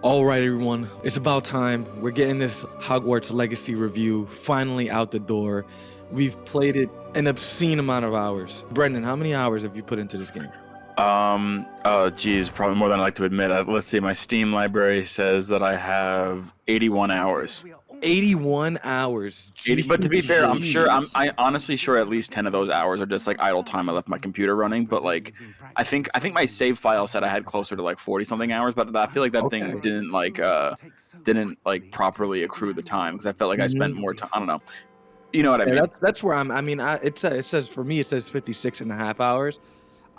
All right, everyone, it's about time. We're getting this Hogwarts Legacy review finally out the door. We've played it an obscene amount of hours. Brendan, how many hours have you put into this game? Oh, geez, probably more than I like to admit. Let's see, my Steam library says that I have 81 hours. 81 hours. 80, but to be fair, I'm sure, Jeez. I honestly sure at least 10 of those hours are just like idle time I left my computer running. But like, I think my save file said I had closer to like 40 something hours, but I feel like that thing Okay. didn't properly accrue the time because I felt like I spent Mhm. more time. I don't know. You know what I Yeah, mean? that's where I'm. It says for me, it says 56 and a half hours.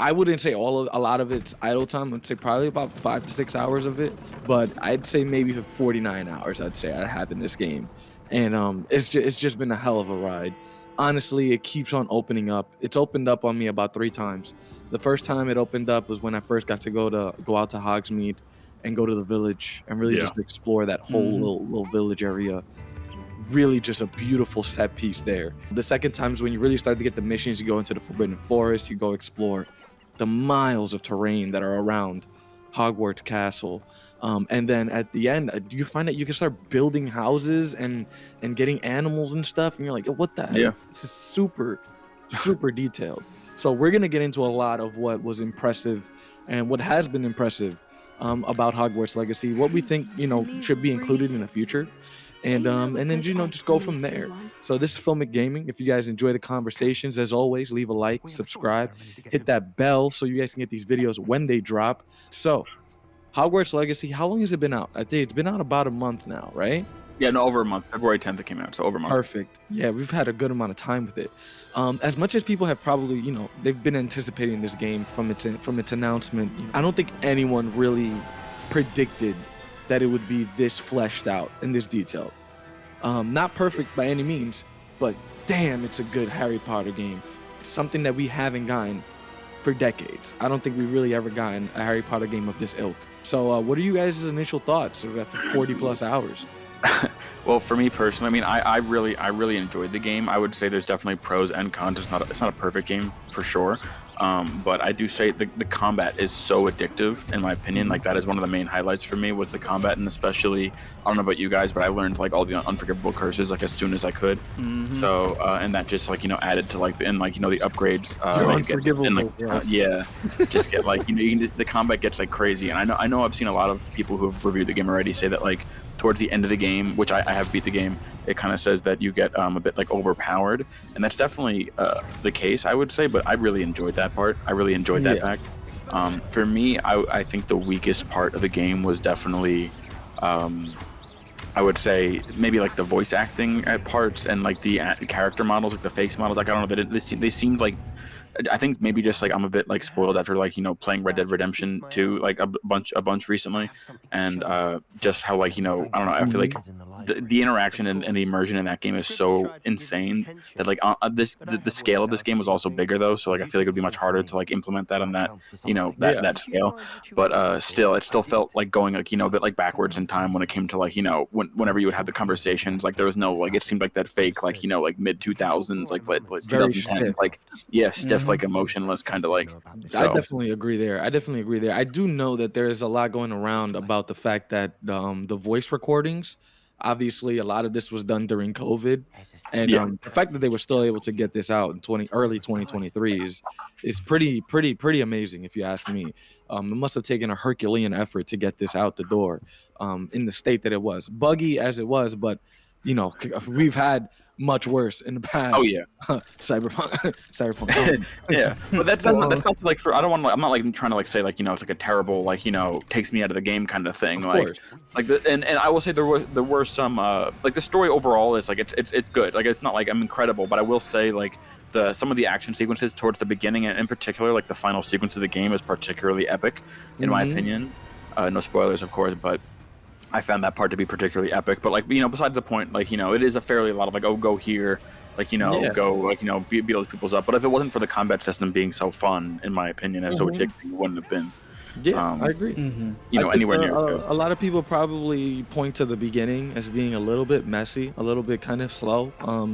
I wouldn't say a lot of it's idle time. I'd say probably about 5 to 6 hours of it, but I'd say maybe 49 hours. I'd say I have in this game, and it's just been a hell of a ride. Honestly, it keeps on opening up. It's opened up on me about 3 times. The first time it opened up was when I first got to go out to Hogsmeade and go to the village and really Yeah. just explore that whole Mhm. little village area. Really just a beautiful set piece there. The second time is when you really start to get the missions. You go into the Forbidden Forest, you go explore the miles of terrain that are around Hogwarts Castle. And then at the end, you find that you can start building houses and getting animals and stuff. And you're like, what the Yeah. heck? This is super, super detailed. So we're gonna get into a lot of what was impressive and what has been impressive about Hogwarts Legacy, what we think should be included in the future, and then just go from there. So this is Filmic Gaming. If you guys enjoy the conversations, as always, leave a like, subscribe, hit that bell so you guys can get these videos when they drop. So Hogwarts Legacy, how long has it been out? I think it's been out about a month now, right? Yeah, no, over a month. February 10th it came out, so over a month. Perfect. Yeah, we've had a good amount of time with it. As much as people have probably, they've been anticipating this game from its announcement. I don't think anyone really predicted that it would be this fleshed out and this detailed. Not perfect by any means, but damn, it's a good Harry Potter game. Something that we haven't gotten for decades. I don't think we've really ever gotten a Harry Potter game of this ilk. So, what are you guys' initial thoughts after 40 plus hours? Well, for me personally, I mean, I really enjoyed the game. I would say there's definitely pros and cons. It's not a perfect game for sure. But I do say the combat is so addictive, in my opinion. Like that is one of the main highlights for me was the combat, and especially I don't know about you guys, but I learned like all the unforgivable curses like as soon as I could. Mhm. So and that just like added to like the upgrades. You're that you get, unforgivable, and like bro. yeah, just get like you can just, the combat gets like crazy, and I know I've seen a lot of people who have reviewed the game already say that like towards the end of the game, which I have beat the game, it kind of says that you get a bit like overpowered, and that's definitely the case, I would say. But I really enjoyed that part. I really enjoyed that Yeah. fact. For me, I think the weakest part of the game was definitely, I would say maybe like the voice acting parts and like the character models, like the face models. Like I don't know that they seemed like. I think maybe just like I'm a bit like spoiled after like playing Red Dead Redemption 2 like a bunch recently, and just how like I don't know, I feel like the interaction and the immersion in that game is so insane that like the scale of this game was also bigger though, so like I feel like it would be much harder to like implement that on that Yeah. that scale. But still it still felt like going like a bit like backwards in time when it came to like whenever you would have the conversations, like there was no like, it seemed like that fake like like mid 2000s like Very 2010 stiff. like yeah, stiff, Mhm. like emotionless kind of like. I So definitely agree there. I do know that there is a lot going around about the fact that the voice recordings, obviously, a lot of this was done during COVID, and yeah, the fact that they were still able to get this out in early 2023 is pretty amazing, if you ask me. It must have taken a Herculean effort to get this out the door, in the state that it was, buggy as it was, but we've had much worse in the oh past. yeah. Cyberpunk, cyberpunk. Yeah, but Well, that's not like for I don't want to, I'm not like trying to like say like it's like a terrible like takes me out of the game kind of thing Of like course. and I will say there were some like the story overall is like it's good, like it's not like I'm incredible, but I will say like some of the action sequences towards the beginning, and in particular like the final sequence of the game is particularly epic in my Mhm. opinion. No spoilers of course, but I found that part to be particularly epic. But like besides the point, like it is a fairly lot of like, oh, go here, like Yeah. go like beat those people's up. But if it wasn't for the combat system being so fun, in my opinion, and so Mhm. addicting, it wouldn't have been Yeah, I um agree. mhm. I think anywhere near as good. a lot of people probably point to the beginning as being a little bit messy, a little bit kind of slow,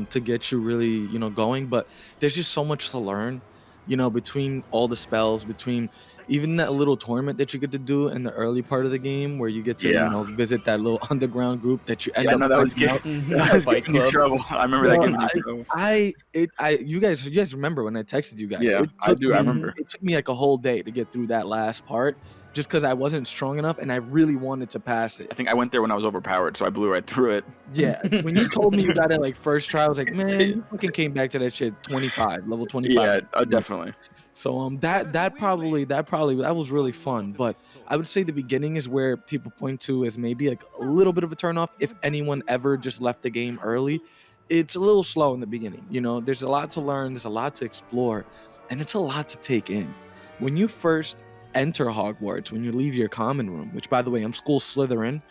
to get you really, going. But there's just so much to learn, between all the spells, between Even that little tournament that you get to do in the early part of the game, where you get to visit that little underground group that you end up. No, that was finding getting, out. that was getting in trouble. I remember that getting in trouble. You guys remember when I texted you guys? Yeah, I do. I remember. It took me like a whole day to get through that last part, just because I wasn't strong enough and I really wanted to pass it. I think I went there when I was overpowered, so I blew right through it. Yeah, when you told me you got it like first try, I was like, man, you fucking came back to that shit level 25. Yeah, definitely. So that was really fun. But I would say the beginning is where people point to as maybe like a little bit of a turnoff. If anyone ever just left the game early, it's a little slow in the beginning. You know, there's a lot to learn, there's a lot to explore, and it's a lot to take in. When you first enter Hogwarts, when you leave your common room, which by the way, I'm school Slytherin.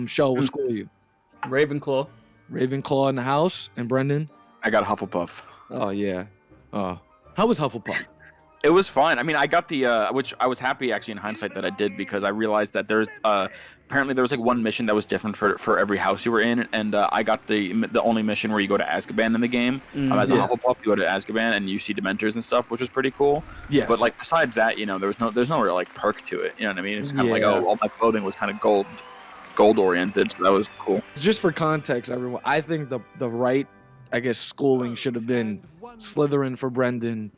Shell, what school are you? Ravenclaw. Ravenclaw in the house. And Brendan? I got Hufflepuff. Oh yeah. How was Hufflepuff? It was fun. I mean, I got the which I was happy actually in hindsight that I did, because I realized that there's apparently there was like one mission that was different for every house you were in, and I got the only mission where you go to Azkaban in the game. As a Hufflepuff, you go to Azkaban and you see Dementors and stuff, which was pretty cool. Yes. But like besides that, you know, there's no real like perk to it. You know what I mean? It's kind of like, oh, all my clothing was kind of gold oriented, so that was cool. Just for context, everyone, I think the right, I guess, schooling should have been Slytherin for Brendan,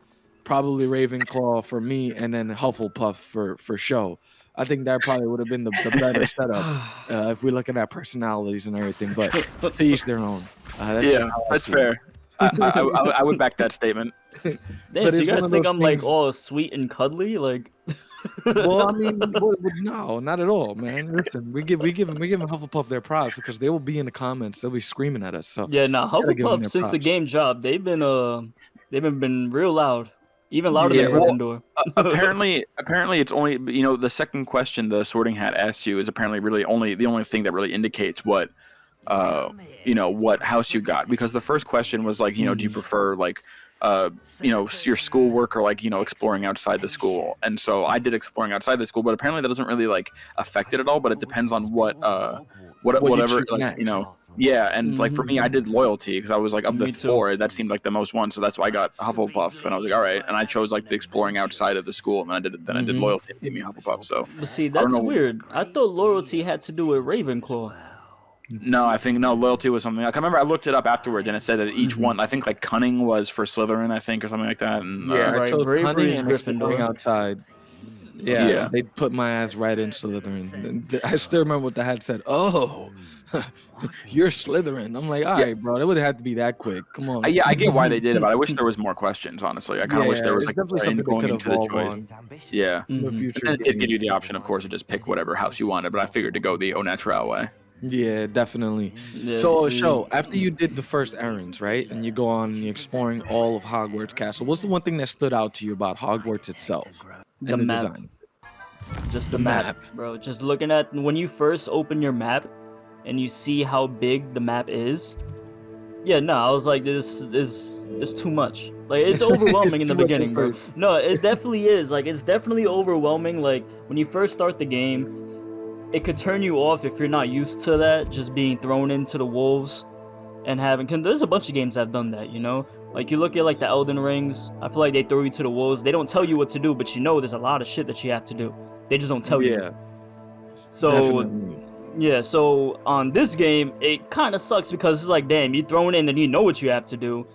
probably Ravenclaw for me, and then Hufflepuff for show. I think that probably would have been the better setup if we look at our personalities and everything. But to each their own. That's fair. I would back that statement. Damn, so you guys think I'm like all sweet and cuddly, like? Well, I mean, no, not at all, man. Listen, we give Hufflepuff their props, because they will be in the comments. They'll be screaming at us. So yeah, Hufflepuff since the game dropped, they've been real loud. Even louder than Gryffindor. apparently it's only, you know, the second question the Sorting Hat asks you is apparently really the only thing that really indicates what what house you got, because the first question was like, you know, do you prefer like your schoolwork or like, you know, exploring outside the school. And so I did exploring outside the school, but apparently that doesn't really like affect it at all, but it depends on whatever, like, you know. Yeah, and like for me, I did loyalty because I was like, of the four, that seemed like the most one, so that's why I got Hufflepuff, and I was like, all right, and I chose like the exploring outside of the school, and then I did loyalty and gave me Hufflepuff. So but see, that's weird. I thought loyalty had to do with Ravenclaw. No, I think loyalty was something like, I remember I looked it up afterwards and it said that each one, I think like cunning was for Slytherin, I think, or something like that. And I chose cunning and exploring outside. Yeah, they put my ass right in Slytherin. I still remember what the hat said. Oh, you're Slytherin. I'm like, all right, bro, that would have had to be that quick. Come on. Yeah, I get why they did it, but I wish there was more questions, honestly. I kind of wish there was like definitely something going into the choice. On. Yeah. In the future. And it did give you the option, of course, to just pick whatever house you wanted, but I figured to go the au naturel way. Yeah, definitely. Yes. So after you did the first errands, right, and you go on and you're exploring all of Hogwarts Castle, what's the one thing that stood out to you about Hogwarts itself? The map. Design? Just the map, bro. Just looking at when you first open your map and you see how big the map is. Yeah, no, I was like, this is too much. Like, it's overwhelming in the beginning, bro. No, it definitely is. Like, it's definitely overwhelming. Like, when you first start the game, it could turn you off if you're not used to that, just being thrown into the wolves and having, cause there's a bunch of games that have done that, you know? Like, you look at like the Elden Rings, I feel like they throw you to the wolves. They don't tell you what to do, but you know there's a lot of shit that you have to do. They just don't tell you. Yeah. So Definitely. yeah, so on this game, it kind of sucks because it's like, damn, you're thrown in and you know what you have to do.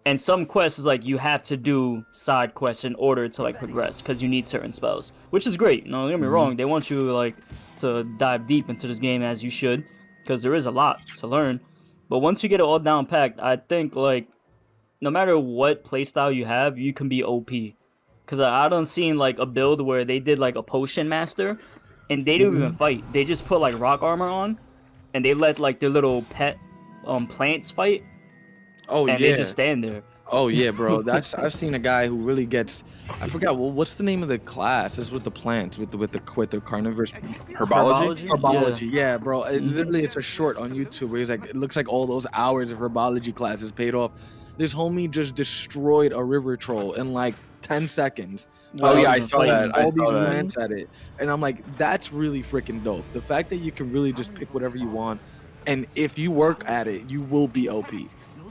And some quests is like you have to do side quests in order to like progress because you need certain spells, which is great. No, don't get me wrong. They want you like to dive deep into this game as you should, because there is a lot to learn. But once you get it all down packed, I think like no matter what playstyle you have, you can be OP. Because I done seen like a build where they did like a potion master, and they didn't even fight. They just put like rock armor on, and they let like their little pet plants fight. Oh and they just stand there. Oh yeah, bro. I've seen a guy who really gets. I forgot. Well, what's the name of the class? It's with the plants, with the carnivorous herbology. Yeah, bro. Literally, it's a short on YouTube where he's like, it looks like all those hours of herbology classes paid off. This homie just destroyed a river troll in like 10 seconds. Oh yeah, I saw that. All these plants at it, and I'm like, that's really freaking dope. The fact that you can really just pick whatever you want, and if you work at it, you will be OP.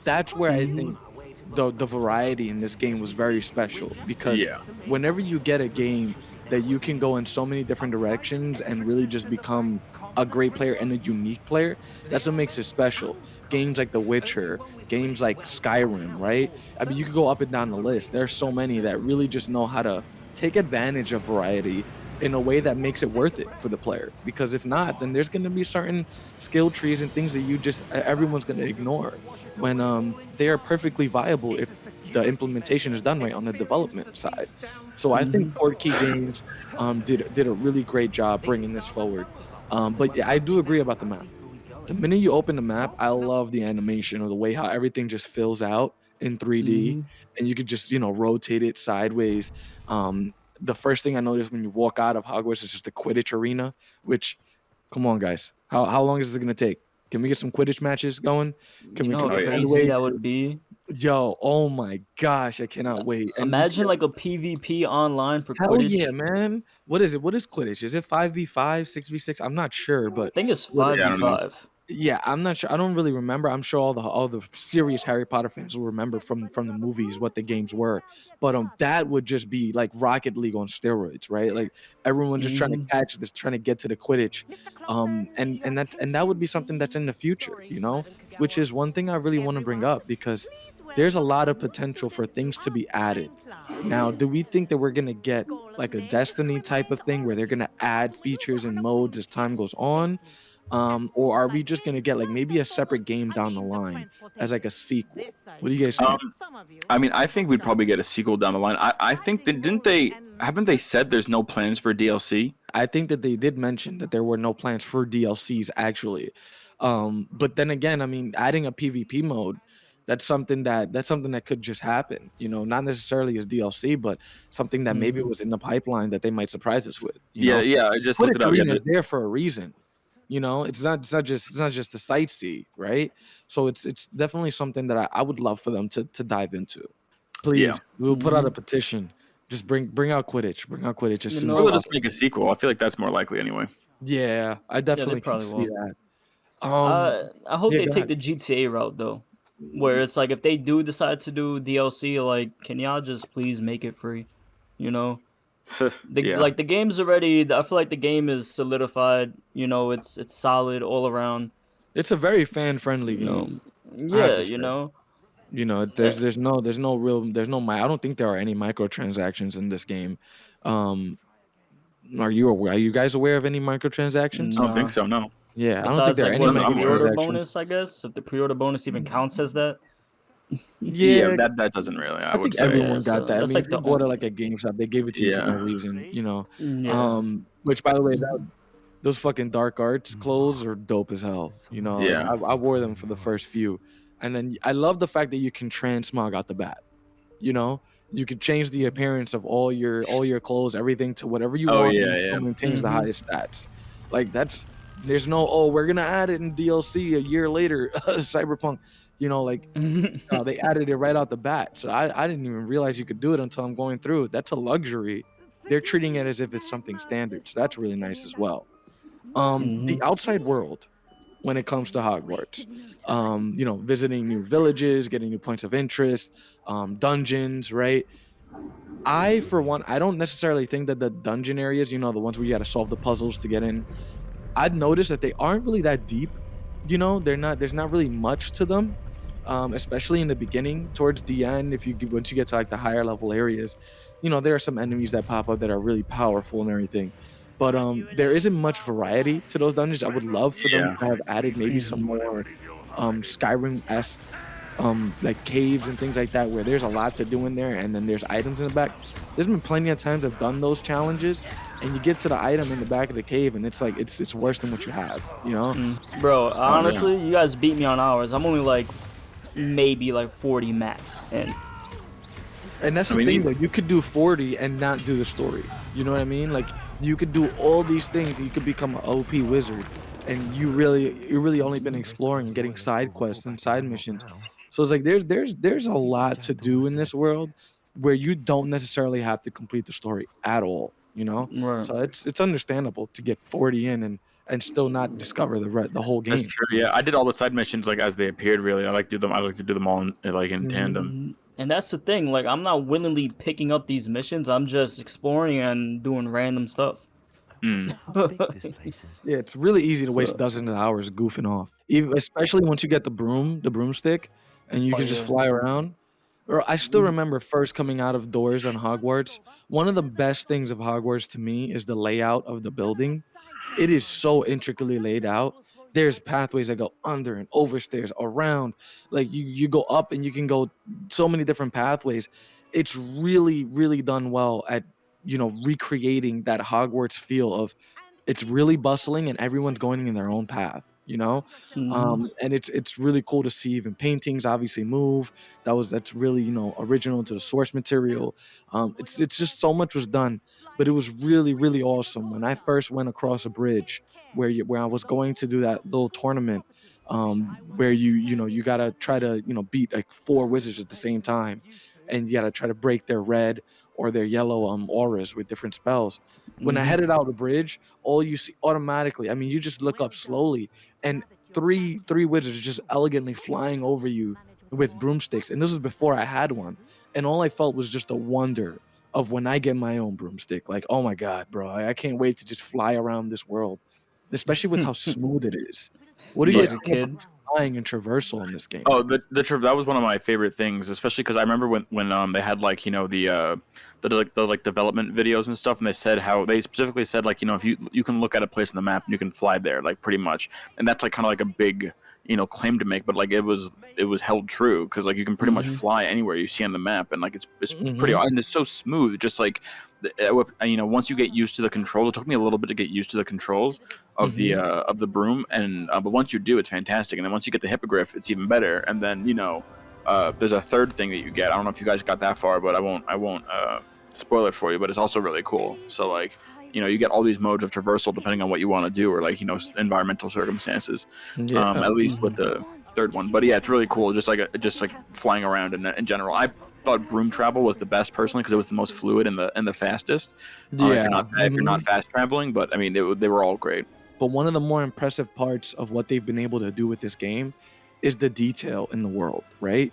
That's where I think the variety in this game was very special because Yeah. whenever you get a game that you can go in so many different directions and really just become a great player and a unique player, that's what makes it special. Games like The Witcher, games like Skyrim, right? I mean, you could go up and down the list. There's so many that really just know how to take advantage of variety in a way that makes it worth it for the player. Because if not, then there's going to be certain skill trees and things that everyone's going to ignore when they are perfectly viable if the implementation is done right on the development side. So I think Portkey Games did a really great job bringing this forward. But yeah, I do agree about the map. The minute you open the map, I love the animation or the way how everything just fills out in 3D, Mm-hmm. and you could just rotate it sideways. The first thing I noticed when you walk out of Hogwarts is just the Quidditch arena. Which, come on, guys, how long is this gonna take? Can we get some Quidditch matches going? Can You we know can how we Oh, yeah. find a crazy way that to? would be? Yo, oh my gosh, I cannot wait. And you Imagine like a PvP online for hell yeah, Quidditch. man. What is it? What is Quidditch? Is it 5v5, 6v6? I'm not sure, but I think it's what five Yeah, I v don't know. five. yeah, I'm not sure. I don't really remember. I'm sure all the serious Harry Potter fans will remember from the movies what the games were. But that would just be like Rocket League on steroids, right? Like everyone just trying to Mm-hmm. catch this, trying to get to the Quidditch. And that would be something that's in the future, which is one thing I really want to bring up because there's a lot of potential for things to be added. Now, do we think that we're gonna get like a Destiny type of thing where they're gonna add features and modes as time goes on? Or are we just gonna get like maybe a separate game down the line as like a sequel? What do you guys think? Um, I mean, I think we'd probably get a sequel down the line. I think that haven't they said there's no plans for DLC? I think that they did mention that there were no plans for DLCs actually. But then again, I mean, adding a PvP mode, that's something that could just happen, not necessarily as DLC, but something that maybe Mm-hmm. was in the pipeline that they might surprise us with, Yeah, yeah. I just looked it Quidditch up. Yeah, Arena is there for a reason. It's not just a sightsee, right? So it's definitely something that I would love for them to dive into. yeah. Please, we'll put out a Mm-hmm. petition. Just bring out Quidditch. Bring out Quidditch as You soon as Or they'll know, just possible. make a sequel. I feel like that's more likely anyway. Yeah, I yeah, they definitely can probably see will. that. Um, I hope yeah, they go take ahead. the GTA route though, where it's like if they do decide to do DLC, like can y'all just please make it free? You know, Yeah. the game's already. I feel like the game is solidified. It's solid all around. It's a very fan-friendly You know, game, I have yeah, to say. Uh, I don't think there are any microtransactions in this game. Um, are you guys aware of any I microtransactions? don't think nah. so. No. Yeah, I don't think Besides, there are like any what the I'm aware of. pre-order microtransactions. bonus, I guess if the pre-order bonus even counts as that. Yeah, Yeah, that doesn't really. I I would think say. Yeah, everyone got so that. I that's mean, if like you the bought it only. like at GameStop, they gave it to you for no Yeah. reason. Yeah. Which by the way, those fucking dark arts clothes are dope as hell. Like Yeah. I wore them for the first few, and then I love the fact that you can transmog out the bat. You know, you could change the appearance of all your clothes, everything to whatever you Oh want, and yeah, it yeah. still maintains the Mm-hmm. highest stats. Like there's no we're gonna add it in DLC a year later, Cyberpunk. Like no, they added it right out the bat. So I didn't even realize you could do it until I'm going through it. That's a luxury. They're treating it as if it's something standard. So that's really nice as well. The Mm-hmm. outside world when it comes to Hogwarts. Visiting new villages, getting new points of interest, dungeons, right? For one, I don't necessarily think that the dungeon areas, the ones where you got to solve the puzzles to get in, I'd noticed that they aren't really that deep. There's not really much to them. Especially in the beginning, towards the end, once you get to like the higher level areas, there are some enemies that pop up that are really powerful and everything. But there isn't much variety to those dungeons. I would love for them Yeah. to have added maybe some Mm-hmm. more Skyrim-esque like caves and things like that where there's a lot to do in there and then there's items in the back. There's been plenty of times I've done those challenges and you get to the item in the back of the cave and it's like it's worse than what you have. Bro, Oh yeah. honestly, you guys beat me on hours. I'm only like maybe like 40 max, and And that's I the mean, thing though, you could do 40 and not do the story. You know what I mean? Like you could do all these things, you could become an OP wizard and you really only been exploring and getting side quests and side missions. So it's like there's a lot to do in this world where you don't necessarily have to complete the story at all. right. So it's understandable to get 40 in and still not discover the whole That's game. true. Yeah, I did all the side missions like as they appeared. Really, I like to do them. I like to do them all in, like in tandem. And that's the thing, like, I'm not willingly picking up these missions. I'm just exploring and doing random stuff. Mm. Yeah, it's really easy to waste So, dozens of hours goofing off. Even especially once you get the broomstick, and you oh can just yeah. fly around. Or I still remember first coming out of doors on Hogwarts. One of the best things of Hogwarts to me is the layout of the building. It is so intricately laid out. There's pathways that go under and over stairs, around. Like you go up and you can go so many different pathways. It's really, really done well at recreating that Hogwarts feel of it's really bustling and everyone's going in their own path, Hmm. and it's really cool to see even paintings obviously move. That's really original to the source material. It's just so much was done, but it was really, really awesome when I first went across a bridge where I was going to do that little tournament, where you gotta try to beat like four wizards at the same time, and you gotta try to break their red or their yellow auras with different spells. When I Hmm. headed out the bridge, all you see automatically, I mean, you just look up slowly, and three wizards just elegantly flying over you with broomsticks. And this was before I had one. And all I felt was just a wonder of when I get my own broomstick. Like, oh my God, bro, I can't wait to just fly around this world, especially with how smooth it is. What do you Like guys a think about kid. flying and traversal in this game? Oh, that was one of my favorite things, especially because I remember when they had like the development videos and stuff, and they said how they specifically said like if you can look at a place on the map and you can fly there like pretty much, and that's like kind of like a big claim to make, but like it was held true because like you can pretty much Hmm. fly anywhere you see on the map, and like it's pretty, Hmm. and it's so smooth, just like once you get used to the controls. It took me a little bit to get used to the controls Hmm. of the broom, and but once you do, it's fantastic. And then once you get the hippogriff, it's even better. And then there's a third thing that you get. I don't know if you guys got that far, but I won't spoil it for you. But it's also really cool. So like you get all these modes of traversal depending on what you want to do, or like environmental circumstances. Yeah. At least with Hmm. the third one. But yeah, it's really cool. Just like flying around in general. I thought broom travel was the best personally because it was the most fluid and the fastest. If Yeah. you're not fast traveling, but I mean they were all great. But one of the more impressive parts of what they've been able to do with this game is the detail in the world, right?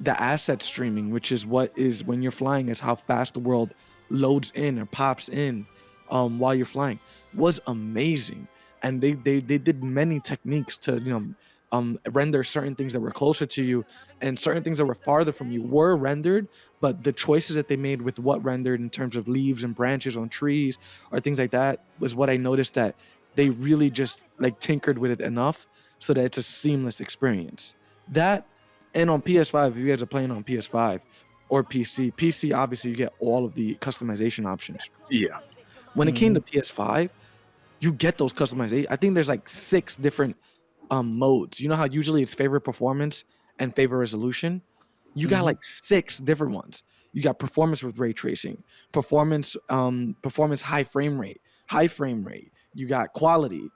The asset streaming, which is when you're flying, is how fast the world loads in or pops in while you're flying, was amazing. And they did many techniques to render certain things that were closer to you, and certain things that were farther from you were rendered, but the choices that they made with what rendered in terms of leaves and branches on trees or things like that was what I noticed that they really just like tinkered with it enough so that it's a seamless experience. That, and on PS5, if you guys are playing on PS5 or PC, obviously you get all of the customization options. Yeah. When it came Hmm. to PS5, you get those customization. I think there's like 6 different modes. You know how usually it's favorite performance and favorite resolution? You got Hmm. like 6 different ones. You got performance with ray tracing, performance high frame rate. You got quality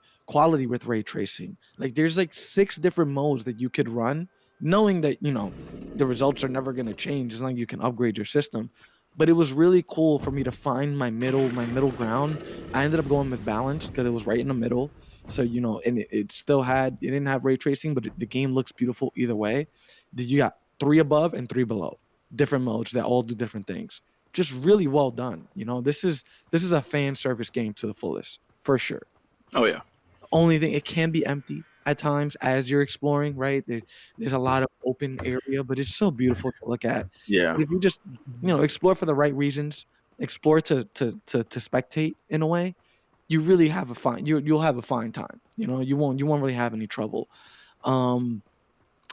with ray tracing. Like there's like 6 different modes that you could run, knowing that the results are never gonna change as long as you can upgrade your system. But it was really cool for me to find my middle ground. I ended up going with balance because it was right in the middle. So and it didn't have ray tracing, but the game looks beautiful either way. You got 3 above and 3 below, different modes that all do different things. Just really well done. This is a fan service game to the fullest, for sure. Oh yeah. Only thing, it can be empty at times as you're exploring, right? There's a lot of open area, but it's so beautiful to look at. Yeah. But if you just, explore for the right reasons, explore to spectate in a way, you really have you'll have a fine time. You won't really have any trouble. Um,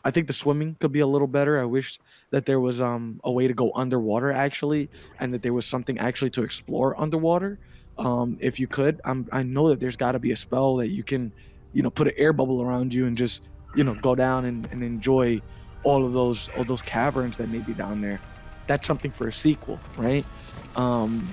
I think the swimming could be a little better. I wish that there was a way to go underwater actually, and that there was something actually to explore underwater. If you could, I know that there's got to be a spell that you can, put an air bubble around you and just go down and enjoy all those caverns that may be down there. That's something for a sequel, right? Um,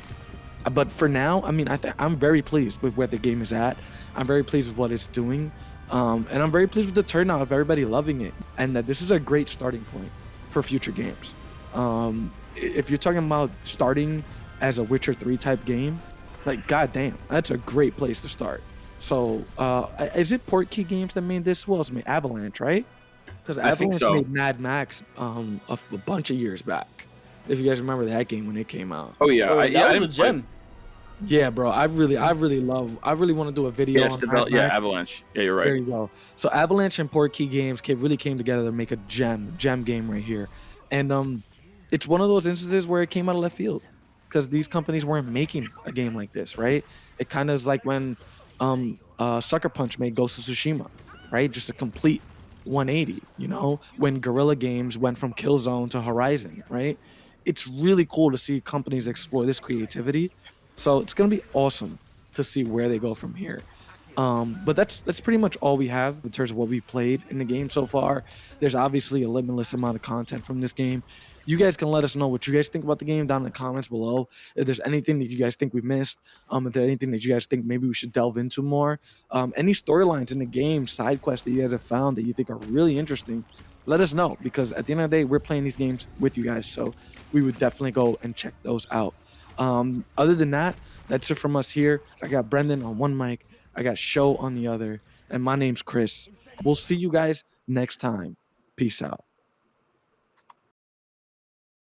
but for now, I mean, I'm very pleased with where the game is at. I'm very pleased with what it's doing, and I'm very pleased with the turnout of everybody loving it, and that this is a great starting point for future games. If you're talking about starting as a Witcher 3 type game, like goddamn, that's a great place to start. So, is it Portkey Games that made this? Who else made Avalanche, right? Because I think Avalanche so. made Mad Max a bunch of years back. If you guys remember that game when it came out. Oh yeah, Bro, I that was a didn't play. gem. Yeah, bro. I really want to do a video Yeah, on it's Mad developed. Yeah, Max. Avalanche. Yeah, you're There right. you go. So Avalanche and Portkey Games really came together to make a gem game right here. And it's one of those instances where it came out of left field because these companies weren't making a game like this, right? It kind of is like when Sucker Punch made Ghost of Tsushima, right? Just a complete 180, you know, when Guerrilla Games went from Killzone to Horizon, right? It's really cool to see companies explore this creativity. So it's gonna be awesome to see where they go from here. But that's pretty much all we have in terms of what we played in the game so far. There's obviously a limitless amount of content from this game. You guys can let us know what you guys think about the game down in the comments below. If there's anything that you guys think we missed, if there's anything that you guys think maybe we should delve into more, any storylines in the game, side quests that you guys have found that you think are really interesting, let us know because at the end of the day, we're playing these games with you guys, so we would definitely go and check those out. Other than that, that's it from us here. I got Brendan on one mic. I got Show on the other, and my name's Chris. We'll see you guys next time. Peace out.